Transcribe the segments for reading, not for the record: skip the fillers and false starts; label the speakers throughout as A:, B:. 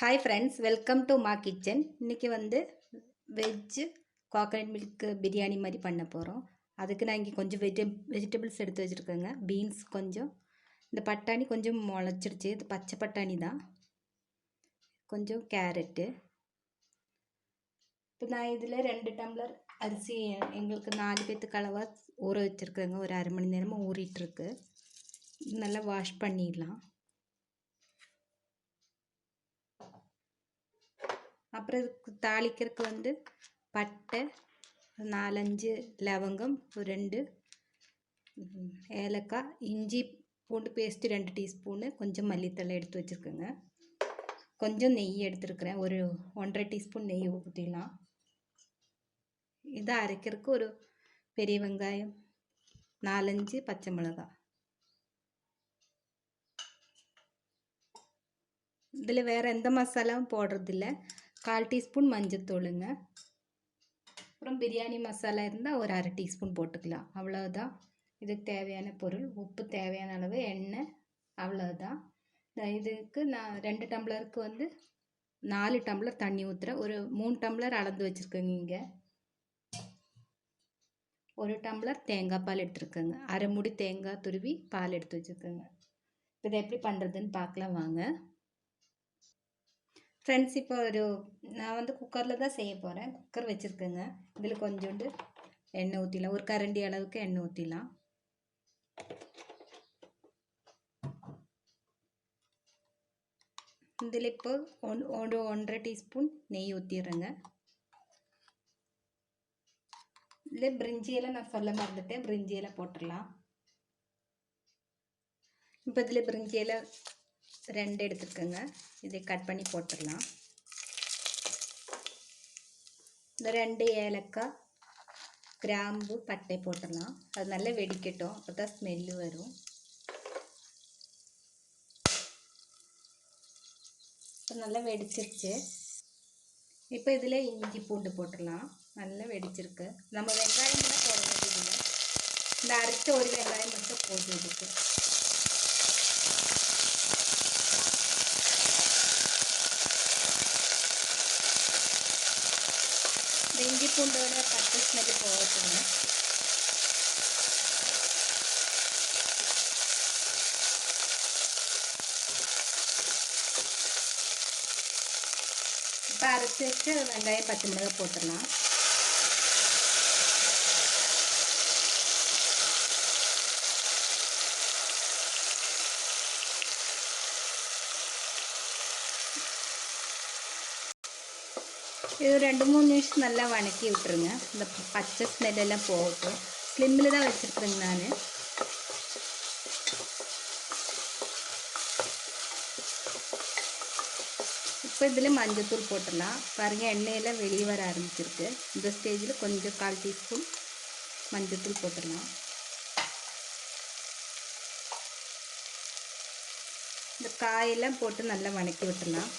A: Hi friends, welcome to மா kitchen. இன்றைக்கி வந்து வெஜ்ஜு கோகனட் மில்க் பிரியாணி மாதிரி பண்ண போகிறோம். அதுக்கு நான் இங்கே கொஞ்சம் வெஜிடபிள்ஸ் எடுத்து வச்சுருக்கேங்க. பீன்ஸ் கொஞ்சம், இந்த பட்டாணி கொஞ்சம் முளைச்சிடுச்சு, இது பச்சை பட்டாணி தான், கொஞ்சம் கேரட்டு. இப்போ நான் இதில் 2 டம்ளர் அரிசி, எங்களுக்கு 4 பேர்த்துக்கு அளவாக ஊற வச்சுருக்கேங்க. ஒரு அரை மணி நேரமாக ஊறிட்டுருக்கு. நல்லா வாஷ் பண்ணிடலாம். அப்புறம் இதுக்கு தாளிக்கிறதுக்கு வந்து பட்டை, 4-5 லவங்கம், ஒரு 2 ஏலக்காய், இஞ்சி பூண்டு பேஸ்ட்டு 2 டீஸ்பூனு, கொஞ்சம் மல்லித்தழை எடுத்து வச்சுருக்கேங்க. கொஞ்சம் நெய் எடுத்துருக்கிறேன், ஒரு 1.5 டீஸ்பூன் நெய் ஊற்றிடலாம். இதை அரைக்கிறதுக்கு ஒரு பெரிய வெங்காயம், 4-5 பச்சை மிளகாய். இதில் வேறு எந்த மசாலாவும் போடுறதில்ல. 1/4 டீஸ்பூன் மஞ்சத்தூளுங்க. அப்புறம் பிரியாணி மசாலா இருந்தால் ஒரு அரை டீஸ்பூன் போட்டுக்கலாம், அவ்வளோதான். இதுக்கு தேவையான பொருள். உப்பு தேவையான அளவு, எண்ணெய், அவ்வளோதான். இதுக்கு நான் 2 டம்ளருக்கு வந்து 4 டம்ளர் தண்ணி ஊற்றுறேன். ஒரு 3 டம்ளர் அளந்து வச்சுருக்கேங்க. இங்கே 1 டம்ளர் தேங்காய் பால் எடுத்துருக்கேங்க. அரை மூடி தேங்காய் துருவி பால் எடுத்து வச்சுருக்கேங்க. இதை எப்படி பண்ணுறதுன்னு பார்க்கலாம் வாங்க ஃப்ரெண்ட்ஸ். இப்போ நான் வந்து குக்கரில் தான் செய்ய போகிறேன். குக்கர் வச்சுருக்கேங்க. இதில் கொஞ்சோண்டு எண்ணெய் ஊற்றிடலாம், ஒரு கரண்டி அளவுக்கு எண்ணெய் ஊற்றிடலாம். இதில் இப்போ 1.5 டீஸ்பூன் நெய் ஊற்றிடுறேங்க. இதில் பிரிஞ்சியெல்லாம் நான் சொல்ல மறந்துட்டேன், பிரிஞ்சியெல்லாம் போட்டுடலாம். இப்போ இதில் பிரிஞ்சியெல்லாம் 2 எடுத்துருக்கேங்க. இதை கட் பண்ணி போட்டுடலாம். இந்த 2 ஏலக்காய், கிராம்பு, பட்டை போட்டுடலாம். அது நல்லா வெடிக்கட்டும், அப்போ தான் ஸ்மெல்லு வரும். இப்போ நல்லா வெடிச்சிருச்சு. இப்போ இதில் இஞ்சி பூண்டு போட்டுடலாம். நல்லா வெடிச்சிருக்கு. நம்ம வெங்காயம்லாம் போட வேண்டியதில்லை, இந்த அரைச்ச ஒரு வெங்காயம் மட்டும் போட்டு இதுக்கு. இந்த இஞ்சி பூண்டோட பச்சை ஸ்மெல் போகட்டுங்க. இப்போ அரைச்சி வச்சு வெங்காயம் பச்சை மிளகாய் போட்டுடலாம். இது 2-3 நிமிஷம் நல்லா வணக்கி விட்டுருங்க. இந்த பச்சை ஸ்மெல்லெல்லாம் போகட்டும். ஸ்லிம்மில் தான் வச்சுருக்குறேங்க நான். இப்போ இதில் மஞ்சத்தூள் போட்டுடலாம். பாருங்கள், எண்ணெயெல்லாம் வெளியே வர ஆரம்பிச்சிருக்கு. இந்த ஸ்டேஜில் கொஞ்சம் 1/4 டீஸ்பூன் மஞ்சத்தூள் போட்டுடலாம். இந்த காயெல்லாம் போட்டு நல்லா வணக்கி விட்டுடலாம்.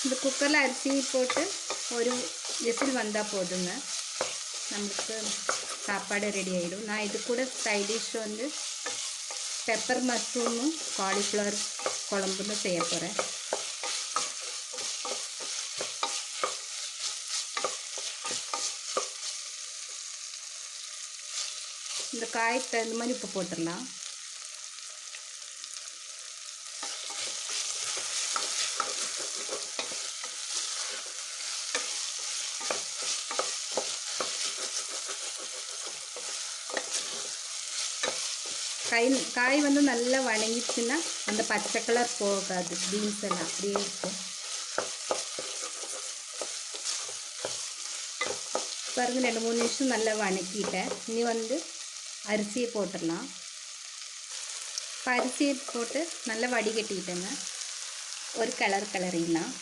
A: இந்த குக்கரில் அரிசி போட்டு ஒரு விசில் வந்தால் போதுங்க, நம்மளுக்கு சாப்பாடு ரெடி ஆகிடும். நான் இது கூட சைட் டிஷ் வந்து பெப்பர் மஷ்ரூமும் காலிஃப்ளவர் குழம்புன்னு செய்ய போகிறேன். இந்த காய்க்கு தகுந்த மாதிரி உப்பு போட்டுடலாம். காய் வந்து நல்லா வணங்கிச்சுன்னா அந்த பச்சை கலர் போகாது, பீன்ஸ் எல்லாம் அப்படியே இருக்கும். பாருங்க, 2-3 நிமிஷம் நல்லா வணக்கிட்டேன். இனி வந்து அரிசியை போட்டுடலாம். இப்போ அரிசியை போட்டு நல்லா வடிகட்டிக்கிட்டேங்க. ஒரு கிளறிடலாம்.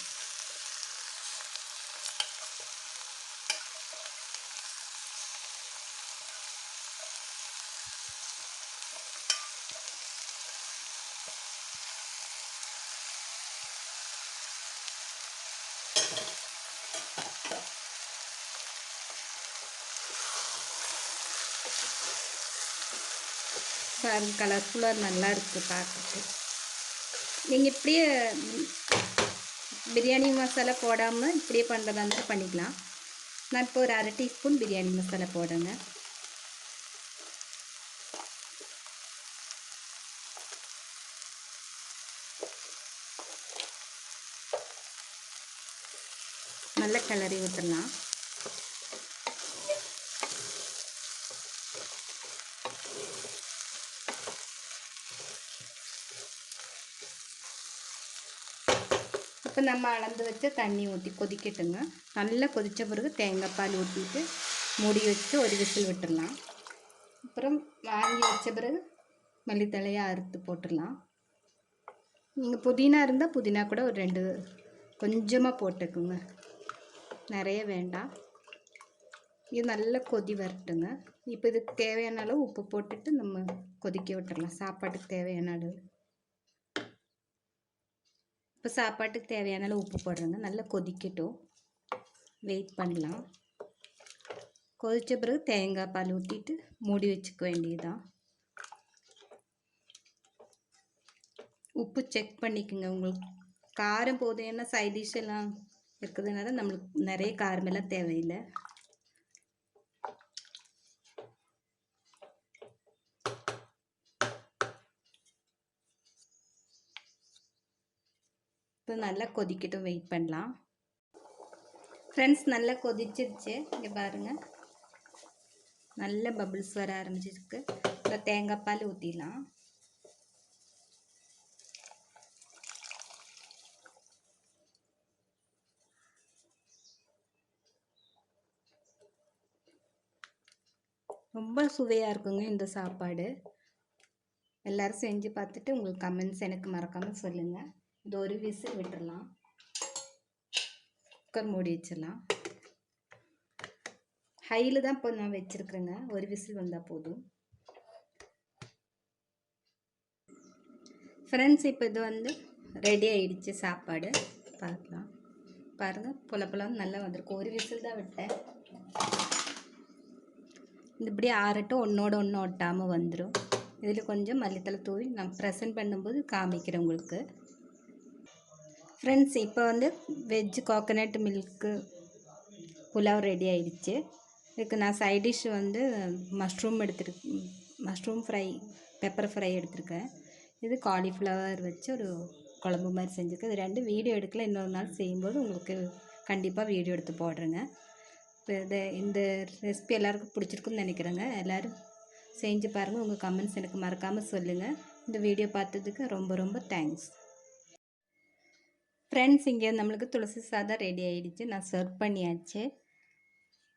A: பாருங்க கலர்ஃபுல்லாக நல்லா இருக்குது பார்க்குறதுக்கு. நீங்கள் இப்படியே பிரியாணி மசாலா போடாமல் இப்படியே பண்ணுறதா இருந்தால் பண்ணிக்கலாம். நான் இப்போ ஒரு 1/2 டீஸ்பூன் பிரியாணி மசாலா போடுங்க. நல்ல கிளறி விட்டுடலாம். இப்போ நம்ம அளந்து வச்ச தண்ணி ஊற்றி கொதிக்கட்டுங்க. நல்லா கொதித்த பிறகு தேங்காய் பால் ஊற்றிட்டு மூடி வச்சு ஒரு விசில் விட்டுடலாம். அப்புறம் வாங்கி வச்ச பிறகு மல்லித்தழையை அறுத்து போட்டுடலாம். நீங்கள் புதினா இருந்தால் புதினா கூட ஒரு 2 கொஞ்சமாக போட்டுக்குங்க, நிறைய வேண்டாம். இது நல்லா கொதி வரட்டுங்க. இப்போ இதுக்கு தேவையான அளவு உப்பு போட்டுட்டு நம்ம கொதிக்க விட்டுடலாம். சாப்பாட்டுக்கு தேவையான அளவு. இப்போ சாப்பாட்டுக்கு தேவையான அளவு உப்பு போடுறேங்க. நல்லா கொதிக்கட்டும், வெயிட் பண்ணலாம். கொதித்த பிறகு தேங்காய் பால் ஊற்றிட்டு மூடி வச்சுக்க வேண்டியதுதான். உப்பு செக் பண்ணிக்கோங்க. உங்களுக்கு காரம் போதும், ஏன்னா சைட் டிஷ் எல்லாம் இருக்கிறதுனால நம்மளுக்கு நிறைய காரமெல்லாம் தேவையில்லை. இப்போ நல்லா கொதிக்கட்டும், வெயிட் பண்ணலாம். ஃப்ரெண்ட்ஸ், நல்லா கொதிச்சிருச்சு. இங்கே பாருங்கள், நல்ல பபிள்ஸ் வர ஆரம்பிச்சிருக்கு. இப்போ தேங்காய் பால் ஊற்றிடலாம். ரொம்ப சுவையாக இருக்குங்க இந்த சாப்பாடு. எல்லோரும் செஞ்சு பார்த்துட்டு உங்களுக்கு கமெண்ட்ஸ் எனக்கு மறக்காமல் சொல்லுங்கள். இது ஒரு விசில் விட்டுடலாம். குக்கர் மூடி வச்சிடலாம். ஹையில் தான் இப்போ நான் வச்சுருக்குறேங்க. ஒரு விசில் வந்தால் போதும். ஃப்ரெண்ட்ஸ், இப்போ இது வந்து ரெடி ஆகிடுச்சு சாப்பாடு. பார்க்கலாம். பாருங்கள், புலப்பெல்லாம் நல்லா வந்திருக்கு. ஒரு விசில் தான் விட்டேன். இது இப்படியே ஆறட்டும், ஒன்றோட ஒன்று ஒட்டாமல் வந்துடும். இதில் கொஞ்சம் மல்லித்தலை தூவி நான் ப்ரெசென்ட் பண்ணும்போது காமிக்கிறேன் உங்களுக்கு. ஃப்ரெண்ட்ஸ், இப்போ வந்து veg coconut milk pulao ready ஆகிடுச்சு. இதுக்கு நான் சைட் டிஷ் வந்து மஷ்ரூம் ஃப்ரை, பெப்பர் ஃப்ரை எடுத்திருக்கேன். இது காலிஃப்ளவர் வச்சு ஒரு குழம்பு மாதிரி செஞ்சுருக்கேன். இது 2 வீடியோ எடுக்கல. இன்னொரு நாள் செய்யும்போது உங்களுக்கு கண்டிப்பாக வீடியோ எடுத்து போடுறேங்க. இப்போ இந்த ரெசிபி எல்லாருக்கும் பிடிச்சிருக்குன்னு நினைக்கிறேங்க. எல்லோரும் செஞ்சு பாருங்கள். உங்கள் கமெண்ட்ஸ் எனக்கு மறக்காமல் சொல்லுங்கள். இந்த வீடியோ பார்த்ததுக்கு ரொம்ப ரொம்ப தேங்க்ஸ். ஃப்ரெண்ட்ஸ், இங்கே நம்மளுக்கு துளசி சாதம் ரெடி ஆகிடுச்சு. நான் சர்வ் பண்ணியாச்சு.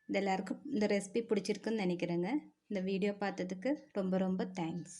A: இது எல்லாருக்கும் இந்த ரெசிபி பிடிச்சிருக்குன்னு நினைக்கிறேங்க. இந்த வீடியோ பார்த்ததுக்கு ரொம்ப ரொம்ப தேங்க்ஸ்.